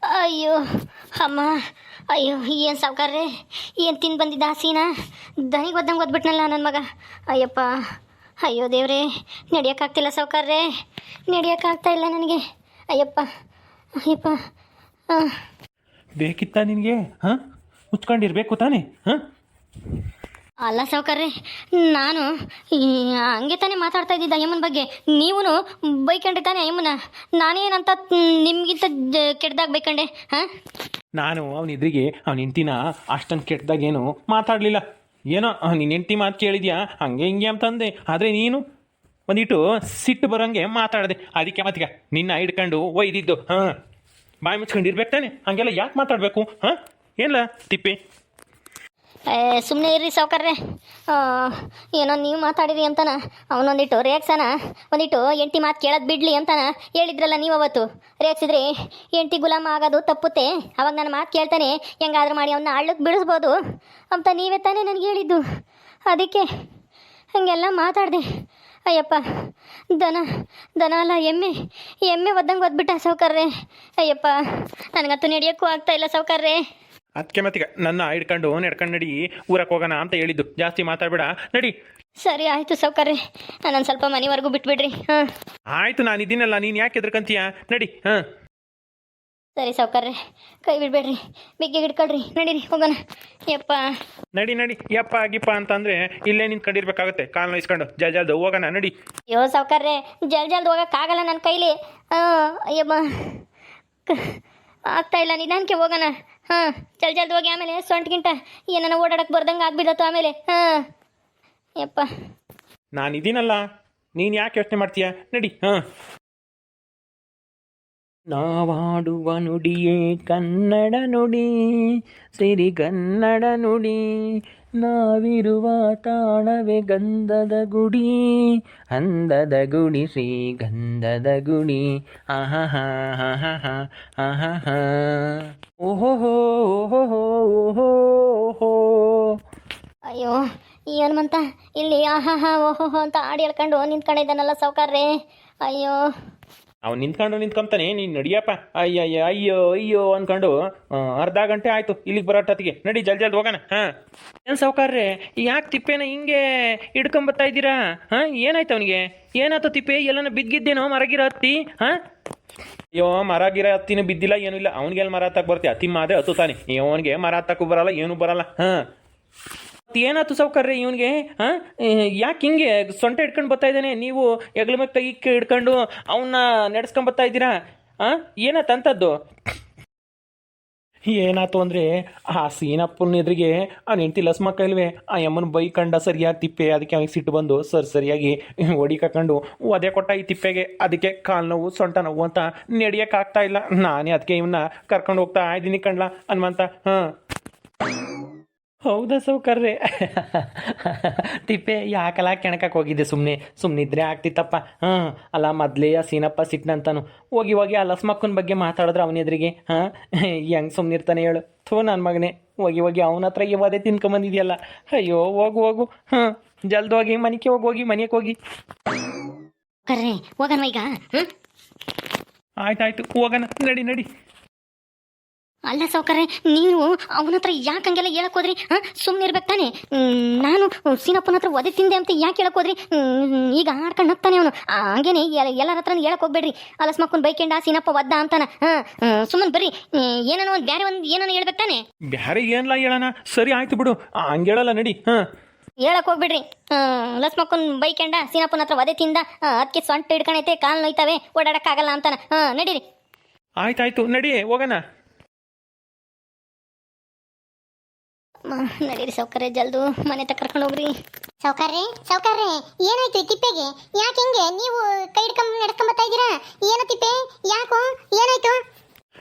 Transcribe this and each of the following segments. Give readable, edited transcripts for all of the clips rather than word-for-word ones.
ಅಯ್ಯೋ ಅಮ್ಮ, ಅಯ್ಯೋ ಏನು ಸಾವ್ಕಾರ್ರೆ, ಏನು ತಿಂದು ಬಂದಿದ್ದ ಹಸೀನ ದನಿಗೆ ಒದ್ದಂಗೆ ಓದ್ಬಿಟ್ನಲ್ಲ ನನ್ನ ಮಗ. ಅಯ್ಯಪ್ಪ, ಅಯ್ಯೋ ದೇವ್ರೇ, ನಡೆಯೋಕ್ಕಾಗ್ತಿಲ್ಲ ಸಾವ್ಕಾರ್ರೆ, ನಡೆಯೋಕ್ಕಾಗ್ತಾ ಇಲ್ಲ ನನಗೆ. ಅಯ್ಯಪ್ಪ ಅಯ್ಯಪ್ಪ. ಬೇಕಿತ್ತ ನಿನಗೆ? ಹಾಂ, ಮುಚ್ಕೊಂಡಿರ್ಬೇಕು ತಾನೆ? ಹಾಂ, ಅಲ್ಲ ಸಾವ್ಕಾರ್ರೆ, ನಾನು ಹಂಗೆ ತಾನೇ ಮಾತಾಡ್ತಾ ಇದ್ದಿದ್ದ ಅಯ್ಯಮ್ಮನ ಬಗ್ಗೆ. ನೀವು ಬೈಕೊಂಡ್ರೆ ತಾನೇ ಅಯ್ಯಮ್ಮನ? ನಾನೇನಂತ ನಿಮಗಿಂತ ಕೆಟ್ಟದಾಗ ಬೈಕೊಂಡೆ? ಹಾಂ, ನಾನು ಅವನ ಎದುರಿಗೆ ಅವನ ಹೆಂಡ್ತಿನ ಅಷ್ಟೊಂದು ಕೆಟ್ಟದಾಗೇನು ಮಾತಾಡಲಿಲ್ಲ. ಏನೋ ನಿನ್ನ ಹೆಂಡ್ತಿ ಮಾತು ಕೇಳಿದ್ಯಾ ಹಂಗೆ ಹಿಂಗೆ ಅಂತಂದೆ. ಆದರೆ ನೀನು ಒಂದಿಟ್ಟು ಸಿಟ್ಟು ಬರೋಂಗೆ ಮಾತಾಡಿದೆ. ಅದಕ್ಕೆ ಮತ್ತೀಗ ನಿನ್ನ ಹಿಡ್ಕೊಂಡು ಒಯ್ದಿದ್ದು. ಹಾಂ, ಬಾಯಿ ಮುಚ್ಕೊಂಡು ಇರ್ಬೇಕು ತಾನೆ? ಹಂಗೆಲ್ಲ ಯಾಕೆ ಮಾತಾಡಬೇಕು? ಹಾಂ, ಏನಿಲ್ಲ ತಿಪ್ಪಿ. ಸುಮ್ಮನೆ ಇರ್ರಿ ಸಾವ್ಕಾರ್ರೆ. ಏನೋ ನೀವು ಮಾತಾಡಿರಿ ಅಂತಾನ ಅವನೊಂದಿಟ್ಟು ರೇಗ್ಸನ, ಒಂದಿಟ್ಟು ಎಂಟಿ ಮಾತು ಕೇಳೋದು ಬಿಡಲಿ ಅಂತಾನ ಹೇಳಿದ್ರಲ್ಲ ನೀವು ಅವತ್ತು. ರೇಗ್ಸಿದ್ರಿ ಎಂಟಿ ಗುಲಾಮ ಆಗೋದು ತಪ್ಪುತ್ತೆ, ಅವಾಗ ನನ್ನ ಮಾತು ಕೇಳ್ತಾನೆ ಹೆಂಗಾದ್ರೂ ಮಾಡಿ ಅವನ್ನ ಹಳ್ಳಕ್ಕೆ ಬಿಡಿಸ್ಬೋದು ಅಂತ ನೀವೇ ತಾನೇ ನನಗೆ ಹೇಳಿದ್ದು. ಅದಕ್ಕೆ ಹಾಗೆಲ್ಲ ಮಾತಾಡಿದೆ. ಅಯ್ಯಪ್ಪ, ದನ ಅಲ್ಲ ಎಮ್ಮೆ ಒದ್ದಂಗೆ ಒದ್ಬಿಟ್ಟ ಸಾವ್ಕಾರ್ರೆ. ಅಯ್ಯಪ್ಪ, ನನಗಂತೂ ನಡೆಯೋಕ್ಕೂ ಆಗ್ತಾ ಇಲ್ಲ ಸಾವ್ಕಾರ್ರೆ. ಅದಕ್ಕೆ ಮತ್ತೀಗ ನನ್ನ ಹಿಡ್ಕೊಂಡು ನಡ್ಕೊಂಡು ನಡಿ, ಊರಕ್ಕೆ ಹೋಗೋಣ ಅಂತ ಹೇಳಿದ್ದು. ಜಾಸ್ತಿ ಮಾತಾಡಬೇಡ, ನಡಿ. ಸರಿ ಆಯಿತು ಸಾವ್ಕಾರ್ರೆ, ನಾನು ಸ್ವಲ್ಪ ಮನೆವರೆಗೂ ಬಿಟ್ಬಿಡ್ರಿ. ಹಾಂ ಆಯಿತು, ನಾನು ಇದೀನಲ್ಲ, ನೀನು ಯಾಕೆ ಎದ್ರಕಂತೀಯ? ನಡಿ. ಹಾಂ, ಸರಿ ಸಾವ್ಕಾರ್ರೆ, ಕೈ ಬಿಡಬೇಡ್ರಿ, ಬಿಗ್ಗೆ ಹಿಡ್ಕೊಳ್ರಿ, ನಡೀರಿ ಹೋಗೋಣ. ಯಪ್ಪ, ನಡಿ ನಡಿ. ಯಪ್ಪ ಗಿಪ್ಪ ಅಂತಂದರೆ ಇಲ್ಲೇ ನಿಂತ್ಕೊಂಡಿರ್ಬೇಕಾಗತ್ತೆ, ಕಾಲು ನೋಯಿಸ್ಕೊಂಡು. ಜಲ್ದು ಹೋಗೋಣ, ನಡಿ. ಅಯ್ಯೋ ಸಾವ್ಕಾರ್ರೆ, ಜಲ್ದಿ ಹೋಗೋಕ್ಕಾಗಲ್ಲ ನನ್ನ ಕೈಲಿ. ಅಯ್ಯಮ್ಮ, ಆಗ್ತಾ ಇಲ್ಲ, ನಿಧಾನಕ್ಕೆ ಹೋಗೋಣ. ಹಾಂ, ಜಲ್ದಿ ಹೋಗಿ, ಆಮೇಲೆ ಸೊಂಟ್ಗಿಂಟ ಏನನ್ನ ಓಡಾಡಕ್ಕೆ ಬರ್ದಂಗೆ ಆಗ್ಬಿಡತ್ತು ಆಮೇಲೆ. ಹಾಂ ಯಪ್ಪ, ನಾನು ಇದೀನಲ್ಲ, ನೀನು ಯಾಕೆ ಯೋಚನೆ ಮಾಡ್ತೀಯ? ನಡಿ. ಹಾಂ, ನಾವಾಡುವ ನುಡಿಯೇ ಕನ್ನಡ ನುಡಿ, ಸಿರಿಗನ್ನಡ ನುಡಿ, ನಾವಿರುವ ತಾಣವೇ ಗಂಧದ ಗುಡಿ, ಅಂದದ ಗುಡಿ ಶ್ರೀಗಂಧದ ಗುಡಿ. ಆಹಾ ಹಾ ಹಾ ಹಾ ಹಾ ಆಹಾ ಹಾ. ಓಹೋ ಓಹೋ ಓಹೋ. ಅಯ್ಯೋ ಏನು ಮಂತ ಇಲ್ಲಿ ಆಹಾ ಹಾ ಓಹೋ ಅಂತ ಆಡಿ ಹೇಳ್ಕೊಂಡು ನಿಂತ್ಕೊಂಡಿದ್ದಾನಲ್ಲ ಸಾವ್ಕಾರ್ರೆ. ಅಯ್ಯೋ, ಅವ್ನು ನಿಂತ್ಕೊಂತಾನೆ, ನೀನು ನಡಿಯಪ್ಪ. ಅಯ್ಯಯ್ಯ ಅಯ್ಯೋ ಅಯ್ಯೋ ಅಂದ್ಕೊಂಡು ಅರ್ಧ ಗಂಟೆ ಆಯಿತು ಇಲ್ಲಿಗೆ ಬರೋಟತ್ತಿಗೆ. ನಡಿ, ಜಲ್ದಿ ಹೋಗೋಣ. ಹಾಂ, ಏನು ಸಾವ್ಕಾರ್ರೆ, ಯಾಕೆ ತಿಪ್ಪೇನ ಹಿಂಗೆ ಹಿಡ್ಕೊಂಬತ್ತಾ ಇದ್ದೀರಾ? ಹಾಂ, ಏನಾಯ್ತು ಅವನಿಗೆ? ಏನಾಯ್ತು ತಿಪ್ಪೆ? ಎಲ್ಲನ ಬಿದ್ದಿದ್ದೇನೋ ಮರಗಿರೋ ಹತ್ತಿ? ಹಾಂ, ಅಯ್ಯೋ ಮರಗಿರೋ ಹತ್ತಿನೂ ಬಿದ್ದಿಲ್ಲ, ಏನೂ ಇಲ್ಲ. ಅವ್ನಿಗೆಲ್ಲ ಮರ ಹತ್ತಕ್ಕೆ ಬರ್ತೀಯ? ತಿಮ್ಮ ಅದೇ ಹತ್ತುತ್ತಾನೆ, ಅವನಿಗೆ ಮರ ಹತ್ತಕ್ಕೂ ಬರಲ್ಲ, ಏನೂ ಬರಲ್ಲ. ಹಾಂ, ಏನಾಯ್ತು ಸಾವ್ಕಾರ್ರೆ ಇವನಿಗೆ? ಹಾಂ, ಯಾಕೆ ಹಿಂಗೆ ಸೊಂಟ ಹಿಡ್ಕೊಂಡು ಬರ್ತಾ ಇದ್ದಾನೆ? ನೀವು ಹೆಗ್ಲ ಮೇಲೆ ಕೈ ಹಿಡ್ಕೊಂಡು ಅವನ್ನ ನಡೆಸ್ಕೊಂಡು ಬರ್ತಾ ಇದ್ದೀರಾ? ಹಾಂ, ಏನಾಯ್ತು ಅಂಥದ್ದು? ಏನಾಯ್ತು ಅಂದರೆ ಆ ಸೀನಪ್ಪನ ಎದುರಿಗೆ ಆ ಹೆಂಡ್ತಿ ಲಸ್ಮಕ್ಕ ಇಲ್ವೇ, ಆ ಯಮ್ಮನ ಬೈ ಕಂಡ ಸರಿಯಾಗಿ ತಿಪ್ಪೆ. ಅದಕ್ಕೆ ಅವನಿಗೆ ಸಿಟ್ಟು ಬಂದು ಸರಿಯಾಗಿ ಹೊಡಿಕೊಂಡು ಒದೆ ಕೊಟ್ಟ ಈ ತಿಪ್ಪೆಗೆ. ಅದಕ್ಕೆ ಕಾಲು ನೋವು, ಸೊಂಟ ನೋವು ಅಂತ ನಡೆಯೋಕ್ಕಾಗ್ತಾ ಇಲ್ಲ. ನಾನೇ ಅದಕ್ಕೆ ಇವನ್ನ ಕರ್ಕೊಂಡು ಹೋಗ್ತಾ ಇದ್ದೀನಿ ಕಣ್ಲ ಹನುಮಂತ. ಹಾಂ, ಹೌದಾ ಸಾವ್ಕಾರ್ರೆ? ತಿಪ್ಪೆ ಯಾಕಲ್ಲ ಕೆಣಕಕ್ಕೆ ಹೋಗಿದ್ದೆ? ಸುಮ್ಮನಿದ್ರೆ ಆಗ್ತಿತ್ತಪ್ಪ. ಹಾಂ, ಅಲ್ಲ ಮೊದಲೇ ಆ ಸೀನಪ್ಪ ಸಿಟ್ನಂತಾನು ಹೋಗಿ ಆ ಲಸ್ಮಕ್ಕನ ಬಗ್ಗೆ ಮಾತಾಡಿದ್ರೆ ಅವನ ಎದುರಿಗೆ. ಹಾಂ, ಹೆಂಗೆ ಸುಮ್ಮನಿರ್ತಾನೆ ಹೇಳು? ಥೋ ನನ್ನ ಮಗನೇ, ಹೋಗಿ ಅವನ ಹತ್ರ ಇವದೇ ತಿನ್ಕೊಂಬಂದಿದೆಯಲ್ಲ. ಅಯ್ಯೋ, ಹೋಗು. ಹಾಂ, ಜಲ್ದಿ ಹೋಗಿ ಮನೆಗೆ ಹೋಗಿ. ಕರ್ರೆ ಹೋಗೋಣ ಈಗ. ಆಯ್ತಾಯ್ತು, ಹೋಗೋಣ, ನಡಿ. ಅಲ್ಲ ಸಾವ್ಕಾರ್ರೆ, ನೀವು ಅವನ ಹತ್ರ ಯಾಕೆ ಹಂಗೆಲ್ಲ ಹೇಳಕ್ ಹೋದ್ರಿ? ಹಾಂ, ಸುಮ್ಮನೆ ಇರ್ಬೇಕು ತಾನೆ? ನಾನು ಸೀನಪ್ಪನ ಹತ್ರ ಒದೆ ತಿಂದೆ ಅಂತ ಯಾಕೆ ಹೇಳಕ್ ಹೋದ್ರಿ? ಈಗ ಆಡ್ಕೊಂಡು ಹೋಗ್ತಾನೆ ಅವನು. ಹಂಗೇನೆ ಎಲ್ಲರ ಹತ್ರ ಹೇಳಕ್ ಹೋಗ್ಬೇಡ್ರಿ, ಅಲಸ್ಮಕ್ಕನ್ ಬೈಕೆಂಡ ಸೀನಪ್ಪ ಒದ್ದ ಅಂತಾನ. ಹಾಂ, ಸುಮ್ಮನೆ ಬರ್ರಿ, ಏನೋ ಒಂದು ಬೇರೆ ಒಂದು ಏನೋ ಹೇಳ್ಬೇಕು ತಾನೆ? ಬೇರೆ ಏನಿಲ್ಲ ಹೇಳೋಣ. ಸರಿ ಆಯ್ತು ಬಿಡು, ಹಂಗೆ ಹೇಳಲ್ಲ, ನಡಿ. ಹಾಂ, ಹೇಳಕ್ ಹೋಗ್ಬಿಡ್ರಿ. ಲಸ್ಮಕ್ಕನ್ ಬೈಕೆಂಡ ಸೀನಪ್ಪನ ಹತ್ರ ಒದೆ ತಿಂದ, ಅದಕ್ಕೆ ಸೊಂಟ ಹಿಡ್ಕೊಂಡೈತೆ, ಕಾಲು ನೋಯ್ತಾವೆ, ಓಡಾಡಕ್ಕಾಗಲ್ಲ ಅಂತಾನ. ಹಾಂ, ನಡೀರಿ. ಆಯ್ತಾಯ್ತು, ನಡಿ, ಹೋಗೋಣ. ನಡೀರಿ ಸಾವ್ಕಾರ್ರೆ, ಜಲ್ದು ಮನೆ ತಕ್ಕ ಕರ್ಕೊಂಡು ಹೋಗ್ರಿ. ಸಾವ್ಕಾರ್ರೆ ಏನಾಯ್ತು ಈ ತಿಪ್ಪೆಗೆ? ಯಾಕೆ ಹಿಂಗೆ ನೀವು ಕೈ ಹಿಡ್ಕೊಂಡು ನಡ್ಕೊಂಬತ್ತಾ ಇದ್ದೀರಾ? ಏನು ತಿಪ್ಪೆ, ಯಾಕೋ ಏನಾಯ್ತು?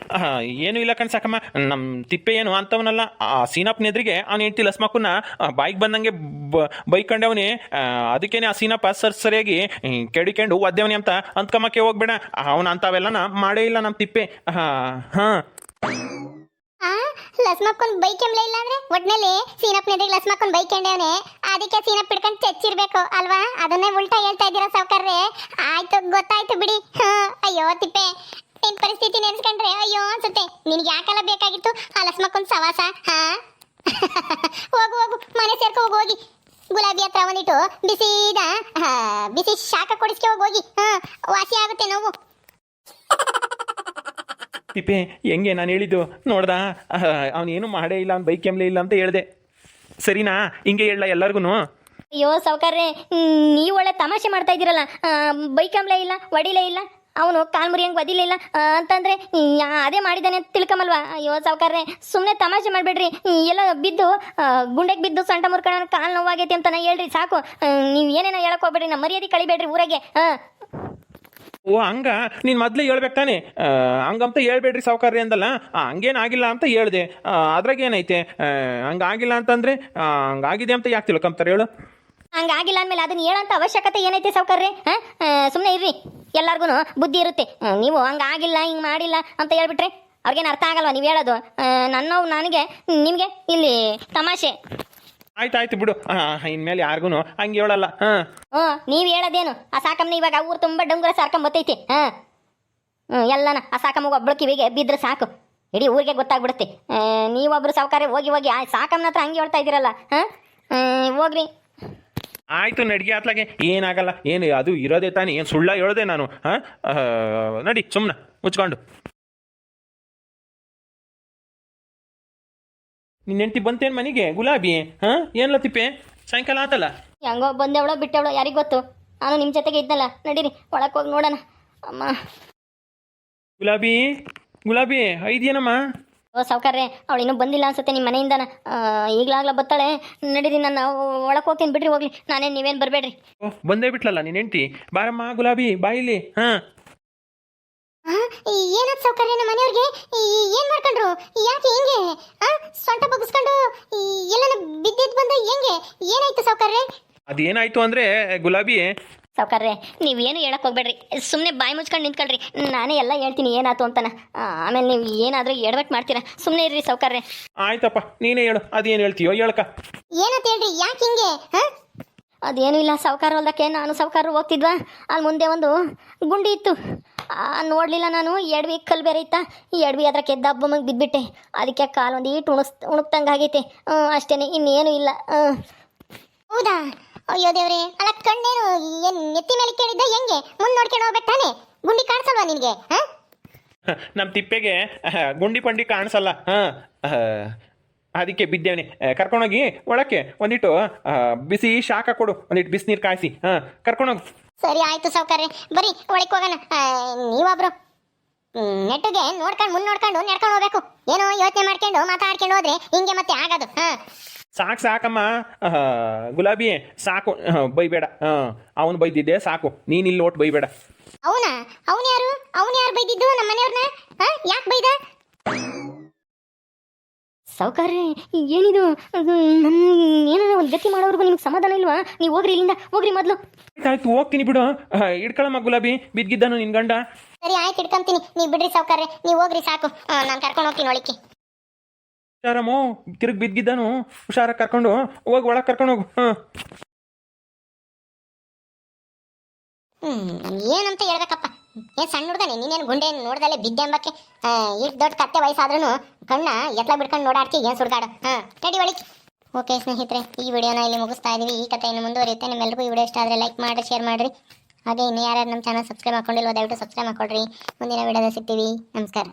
ಏನೂ ಇಲ್ಲ ಕಣ್ಸಾಕಮ್ಮ, ನಮ್ಮ ತಿಪ್ಪೆ ಏನು ಅಂತವನಲ್ಲ. ಆ ಸೀನಪ್ಪನ ಎದುರಿಗೆ ಅವ್ನು ಹೆಂಡ್ತಿ ಲಸ್ಮಕ್ಕನ್ನ ಬಾಯಿಗೆ ಬಂದಂಗೆ ಬೈಕೊಂಡವನಿ. ಅದಕ್ಕೇನೆ ಆ ಸೀನಪ್ಪ ಸರಿಯಾಗಿ ಕೆಡಿಕೊಂಡು ಒದ್ದೇವನಿ ಅಂತ ಅಂದ್ಕೊಂಬಕ್ಕೆ ಹೋಗ್ಬೇಡ. ಅವನು ಅಂಥವೆಲ್ಲನ ಮಾಡೇ ಇಲ್ಲ ನಮ್ಮ ತಿಪ್ಪೆ. ಹಾಂ, ಲಸ್ಮಕ್ಕನ್ ಬೈಕೆಂಬ್ಲೆ ಇಲ್ಲ ಅಂದ್ರೆ ಒಟ್ನಲ್ಲಿ ಸೀನಪ್ಪನ ಎದುರಿಗೆ ಲಸ್ಮಕ್ಕನ್ ಬೈಕೆಂಡವನೆ, ಅದಕ್ಕೆ ಸೀನಪ್ಪ ಹಿಡ್ಕೊಂಡು ಚಚ್ಚಿರ್ಬೇಕು ಅಲ್ವಾ? ಅದನ್ನೇ ಉಲ್ಟಾ ಹೇಳ್ತಾ ಇದ್ದೀರಾ ಸಾವ್ಕಾರ್ರೆ. ಆಯ್ತು, ಗೊತ್ತಾಯ್ತು ಬಿಡಿ. ಅಯ್ಯೋ ತಿಪ್ಪೆ, ನಿನ್ ಪರಿಸ್ಥಿತಿ ನೆನ್ಸ್ಕೊಂಡ್ರೆ ಅಯ್ಯೋ ಅನ್ಸುತ್ತೆ. ನಿನ್ಗೆ ಯಾಕೆಲ್ಲ ಬೇಕಾಗಿತ್ತು ಆ ಲಸ್ಮಕ್ಕೊಂದು ಸವಾಸ? ಹಾ ಹೋಗು ಹೋಗು, ಮನೆ ಸೇರ್ಕೊ ಹೋಗು, ಹೋಗಿ ಗುಲಾಬಿ ಹತ್ರ ಒಂದಿಟ್ಟು ಬಿಸಿ ಶಾಖ ಕೊಡಿಸ್ಕೆ ಹೋಗಿ. ಹಾ, ವಾಸಿ ಆಗುತ್ತೆ ನೋವು. ತಿಪ್ಪೆ ಹೆಂಗೆ ನಾನು ಹೇಳಿದ್ದು ನೋಡ್ದಾ? ಅವನೇನು ಮಾಡೇ ಇಲ್ಲ, ಅವ್ನು ಬೈಕ್ ಕೆಮ್ಲೇ ಇಲ್ಲ ಅಂತ ಹೇಳಿದೆ. ಸರಿನಾ? ಹಿಂಗೆ ಹೇಳ ಎಲ್ಲರಿಗೂ. ಅಯ್ಯೋ ಸಾವುಕಾರ್ರೆ, ನೀವು ಒಳ್ಳೆ ತಮಾಷೆ ಮಾಡ್ತಾ ಇದ್ದೀರಲ್ಲ. ಬೈಕಂಬ್ಲೇ ಇಲ್ಲ, ಹೊಡಿಲೇ ಇಲ್ಲ, ಅವನು ಕಾಲ್ ಮುರಿಯಂಗೆ ಒದಿಲಿಲ್ಲ ಅಂತಂದ್ರೆ ಅದೇ ಮಾಡಿದ್ದಾನೆ ಅಂತ ತಿಳ್ಕೊಂಬಲ್ವಾ? ಅಯ್ಯೋ ಸಾವುಕಾರ್ರೆ, ಸುಮ್ಮನೆ ತಮಾಷೆ ಮಾಡಬೇಡ್ರಿ. ಎಲ್ಲ ಬಿದ್ದು ಗುಂಡೆಗೆ ಬಿದ್ದು ಸೊಂಟ ಮುರ್ಕೊಂಡು ಕಾಲು ನೋವಾಗೈತಿ ಅಂತ ಹೇಳ್ರಿ ಸಾಕು. ನೀವು ಏನೇನೋ ಹೇಳಕ್ ಹೋಗ್ಬೇಡ್ರಿ, ನಮ್ಮ ಮರ್ಯಾದೆ ಕಳಿಬೇಡ್ರಿ ಊರಾಗೆ. ಓ ಹಂಗ ನೀನು ಮೊದಲೇ ಹೇಳ್ಬೇಕು ತಾನೆ. ಹಂಗಂತ ಹೇಳ್ಬೇಡ್ರಿ ಸಾವುಕಾರ್ರಿ ಅಂದಲ್ಲ. ಹಂಗೇನಾಗಿಲ್ಲ ಅಂತ ಹೇಳಿದೆ. ಅದ್ರಾಗ ಏನೈತೆ? ಹಂಗಾಗಿಲ್ಲ ಅಂತಂದ್ರೆ ಹಂಗಾಗಿದೆ ಅಂತ ಯಾಕೆ ತಿಳ್ಕೊಂತಾರೆ ಹೇಳು? ಹಂಗಾಗಿಲ್ಲ ಅಂದಮೇಲೆ ಅದನ್ನ ಹೇಳೋಂಥ ಅವಶ್ಯಕತೆ ಏನೈತೆ ಸಾವುಕಾರ್ರೆ? ಸುಮ್ಮನೆ ಇರ್ರಿ, ಎಲ್ಲರಿಗೂ ಬುದ್ಧಿ ಇರುತ್ತೆ. ನೀವು ಹಂಗಾಗಿಲ್ಲ, ಹಿಂಗೆ ಮಾಡಿಲ್ಲ ಅಂತ ಹೇಳ್ಬಿಟ್ರೆ ಅವ್ರಿಗೇನು ಅರ್ಥ ಆಗಲ್ವಾ ನೀವು ಹೇಳೋದು? ನನಗೆ ನಿಮಗೆ ಇಲ್ಲಿ ತಮಾಷೆ. ಆಯ್ತು ಬಿಡು. ಇನ್ಮೇಲೆ ಯಾರಿಗೂ ಹಂಗೆ ಹೇಳಲ್ಲ. ನೀವು ಹೇಳೋದೇನು? ಆ ಸಾಕಮ್ಮನ ಇವಾಗ ಊರು ತುಂಬ ಡಂಗುರ ಸಾರ್ಕೊಂಡ್ ಬತ್ತೈತಿ. ಎಲ್ಲನ ಆ ಸಾಕಮ್ಮಗೆ ಒಬ್ಬಳು ಕಿವಿಗೆ ಬಿದ್ದರೆ ಸಾಕು, ಇಡೀ ಊರಿಗೆ ಗೊತ್ತಾಗ್ಬಿಡುತ್ತೆ. ನೀವೊಬ್ರು ಸಾವುಕಾರ್ರೆ ಹೋಗಿ ಆ ಸಾಕಮ್ಮನ ಹತ್ರ ಹಂಗೆ ಹೇಳ್ತಾ ಇದ್ದೀರಲ್ಲ. ಹೋಗ್ರಿ. ಆಯ್ತು ನಡಿಗೆ ಅತ್ಲಾಗೆ, ಏನಾಗಲ್ಲ. ಏನು ಅದು ಇರೋದೇ ತಾನೇ, ಏನು ಸುಳ್ಳ ಹೇಳ್ದೆ ನಾನು? ನಡಿ ಸುಮ್ಮನೆ ಮುಚ್ಕೊಂಡು. ನಿನ್ನ ಹೆಂಡತಿ ಬಂತೇನು ಮನೆಗೆ ಗುಲಾಬಿ? ಏನ್ಲ ತಿಪ್ಪೆ? ಸಾಯಂಕಾಲ ಆತಲ್ಲ. ಹೆಂಗೋ ಬಂದೆವಳೋ ಬಿಟ್ಟೆವಳೋ ಯಾರಿಗೆ ಗೊತ್ತು. ನಾನು ನಿಮ್ಮ ಜೊತೆಗೆ ಇದ್ನಲ್ಲ, ನಡೀರಿ ಒಳಕ್ಕೆ ಹೋಗಿ ನೋಡೋಣ. ಅಮ್ಮ ಗುಲಾಬಿ ಐದಿಯೇನಮ್ಮ? ಓ ಸಾವುಕಾರ್ರೆ, ಅವಳು ಇನ್ನೂ ಬಂದಿಲ್ಲ ಅನ್ಸುತ್ತೆ ನಿಮ್ಮ ಮನೆಯಿಂದನ. ಈಗಲಾಗ್ಲ ಬರ್ತಾಳೆ. ನಡೀರಿ, ನಾನು ಒಳಕ್ಕೆ ಹೋಗ್ತೀನಿ ಬಿಡ್ರಿ, ಹೋಗ್ಲಿ. ನಾನೇನು ನೀವೇನು ಬರಬೇಡ್ರಿ. ಬಂದೇ ಬಿಟ್ಲಲ್ಲ ನಿನ್ನ ಹೆಂಡತಿ. ಬಾರಮ್ಮ ಗುಲಾಬಿ, ಬಾಯಿಲಿ. ಏನಾದ್ ಸೌಕರ್ಯ? ನಮ್ಮ ಮನೆಯವ್ರಿಗೆ ಏನ್ ಮಾಡ್ಕೊಂಡ್ರು? ಯಾಕೆ ಹಿಂಗೆ ಸೊಂಟ ಬಗ್ಗಿಸ್ಕೊಂಡು ಎಲ್ಲಾನ ಬಿದ್ದಿದ್ ಬಂದ ಹೆಂಗೆ? ಏನಾಯ್ತು ಸೌಕರ್ಯ? ಅದೇನಾಯ್ತು ಅಂದ್ರೆ ಗುಲಾಬಿ, ಸಾವುಕಾರ್ರೆ ನೀವೇನು ಹೇಳಕ್ ಹೋಗ್ಬೇಡ್ರಿ, ಸುಮ್ಮನೆ ಬಾಯಿ ಮುಚ್ಕೊಂಡು ನಿಂತ್ಕೊಳ್ರಿ. ನಾನೇ ಎಲ್ಲ ಹೇಳ್ತೀನಿ ಏನಾಯ್ತು ಅಂತನ. ಆಮೇಲೆ ನೀವು ಏನಾದರೂ ಎಡವಟ್ಟು ಮಾಡ್ತೀರಾ. ಸುಮ್ಮನೆ ಇರ್ರಿ ಸಾವುಕಾರ್ರೆ. ಆಯ್ತಪ್ಪ, ನೀನೇ ಹೇಳು. ಅದೇನು ಹೇಳ್ತೀಯೋ ಹೇಳ್ಕ. ಏನಂತ ಹೇಳ್ರಿ? ಯಾಕೆ ಹಿಂಗೆ? ಅದೇನು ಇಲ್ಲ, ಸಾವುಕಾರ ಹೊಲ್ದಕ್ಕೆ ನಾನು ಸಾವುಕಾರರು ಹೋಗ್ತಿದ್ವಾ, ಅಲ್ಲಿ ಮುಂದೆ ಒಂದು ಗುಂಡಿ ಇತ್ತು. ನೋಡಲಿಲ್ಲ ನಾನು. ಎಡವಿ ಕಲ್ಲು ಬೇರೆ ಇತ್ತಾ, ಈ ಎಡವಿ ಅದರ ಕೆದ್ದ ಹಬ್ಬಮಗೆ ಬಿದ್ದುಬಿಟ್ಟೆ. ಅದಕ್ಕೆ ಕಾಲು ಒಂದು ಈಟು ಉಣುಕ್ತಂಗೆ ಆಗೈತೆ. ಅಷ್ಟೇ, ಇನ್ನೇನು ಇಲ್ಲ. ಹೌದಾ? ಅಯ್ಯೋ ದೇವ್ರೆ, ಅಲ್ಲ ಕಣ್ಣೇನು ಏನ್ ನೆತ್ತಿ ಮೇಲೆ ಕೇಳಿದ್ದ? ಹೆಂಗೆ ಮುಂದೆ ನೋಡ್ಕೊಂಡು ಹೋಗ್ಬೇಕು ತಾನೆ? ಗುಂಡಿ ಕಾಣಿಸಲ್ವಾ ನಿನಗೆ? ನಮ್ಮ ತಿಪ್ಪೆಗೆ ಗುಂಡಿ ಪಂಡಿ ಕಾಣಿಸಲ್ಲ. ಅದಕ್ಕೆ ಬಿದ್ದೇವನಿ. ಕರ್ಕೊಂಡೋಗಿ ಒಳಕ್ಕೆ ಒಂದಿಟ್ಟು ಬಿಸಿ ಶಾಖ ಕೊಡು, ಒಂದಿಟ್ಟು ಬಿಸಿನೀರು ಕಾಯಿಸಿ. ಕರ್ಕೊಂಡೋಗು. ಸರಿ ಆಯ್ತು ಸಾವುಕಾರ್ರೆ, ಬರೀ ಒಳಕ್ಕೆ ಹೋಗೋಣ. ನೀವೊಬ್ರು ನೆಟ್ಟಿಗೆ ನೋಡ್ಕೊಂಡು ಮುಂದೆ ನೋಡ್ಕೊಂಡು ನಡ್ಕೊಂಡು ಹೋಗ್ಬೇಕು. ಏನೋ ಯೋಚನೆ ಮಾಡ್ಕೊಂಡು ಮಾತಾಡ್ಕೊಂಡು ಹೋದ್ರೆ ಹಿಂಗೆ ಮತ್ತೆ ಆಗೋದು. ಸಾಕಮ್ಮ ಗುಲಾಬಿ, ಸಾಕು. ಬೈಬೇಡ. ಅವನು ಬೈದಿದ್ದೆ ಸಾಕು, ನೀನು ಇಲ್ಲಿ ಒಟ್ಟು ಬೈಬೇಡ. ಅವನು ಯಾರು ಬೈದಿದ್ದು ನಮ್ಮ ಮನೆಯವ್ರನ್ನ? ಯಾಕೆ ಬೈದ? ಸಾವುಕಾರ್ರೆ ಏನಿದು? ಏನಾರ ಒಂದು ಗತಿ ಮಾಡೋರ್ಗು ನಿಮ್ಗೆ ಸಮಾಧಾನ ಇಲ್ವಾ? ನೀವು ಹೋಗ್ರಿ ಇಲ್ಲಿಂದ, ಹೋಗ್ರಿ ಮೊದಲು. ಆಯ್ತು ಹೋಗ್ತೀನಿ ಬಿಡು. ಇಡ್ಕೊಳಮ್ಮ ಗುಲಾಬಿ, ಬಿದ್ದಿದ್ದಾನು ನಿನ್ ಗಂಡ. ಸರಿ ಆಯ್ತು, ಇಟ್ಕೊಂತೀನಿ. ನೀವು ಬಿಡ್ರಿ ಸಾವುಕಾರ್ರೆ, ನೀವು ಹೋಗ್ರಿ ಸಾಕು. ನಾನು ಕರ್ಕೊಂಡು ಹೋಗ್ತೀನಿ ಒಳಕ್ಕೆ. ಹುಷಾರಮ್ಮೋ, ತಿರುಗಿ ಬಿದ್ದಿದ್ದಾನು. ಹುಷಾರ, ಕರ್ಕೊಂಡು ಹೋಗಿ ಒಳಗೆ ಕರ್ಕೊಂಡು ಹೋಗು. ಏನಂತ ಹೇಳ್ಬೇಕಪ್ಪ? ಏನ್ ಸಣ್ಣ ಹುಡುಗನೆ ನೀನೇನು? ಗುಂಡೆ ನೋಡ್ದಲ್ಲೇ ಬಿದ್ದೆ ಎಂಬಕ್ಕೆ ಇಷ್ಟು ದೊಡ್ಡ ಕತ್ತೆ ವಯಸ್ಸಾದ್ರೂ ಕಣ್ಣ ಎತ್ಲ ಬಿಡ್ಕೊಂಡು ನೋಡಾಡ್ತಿ. ಏನು ಸುಡ್ಗಾಡು? ನಡಿ ಒಳಗೆ. ಓಕೆ ಸ್ನೇಹಿತರೆ, ಈ ವಿಡಿಯೋನ ಇಲ್ಲಿ ಮುಗಿಸ್ತಾ ಇದೀವಿ. ಈ ಕಥೆಯನ್ನು ಮುಂದುವರಿಯುತ್ತೆ. ನಿಮ್ಮೆಲ್ಲರಿಗೂ ಈ ವಿಡಿಯೋ ಇಷ್ಟ ಆದರೆ ಲೈಕ್ ಮಾಡಿ, ಶೇರ್ ಮಾಡಿರಿ. ಹಾಗೆ ಇನ್ನು ಯಾರ್ಯಾರು ನಮ್ಮ ಚಾನಲ್ ಸಬ್ಸ್ಕ್ರೈಬ್ ಮಾಡ್ಕೊಂಡಿಲ್ವೋ ದಯವಿಟ್ಟು ಸಬ್ಸ್ಕ್ರೈಬ್ ಮಾಡ್ಕೊಳ್ರಿ. ಮುಂದಿನ ವಿಡಿಯೋದಲ್ಲಿ ಸಿಗ್ತೀವಿ. ನಮಸ್ಕಾರ.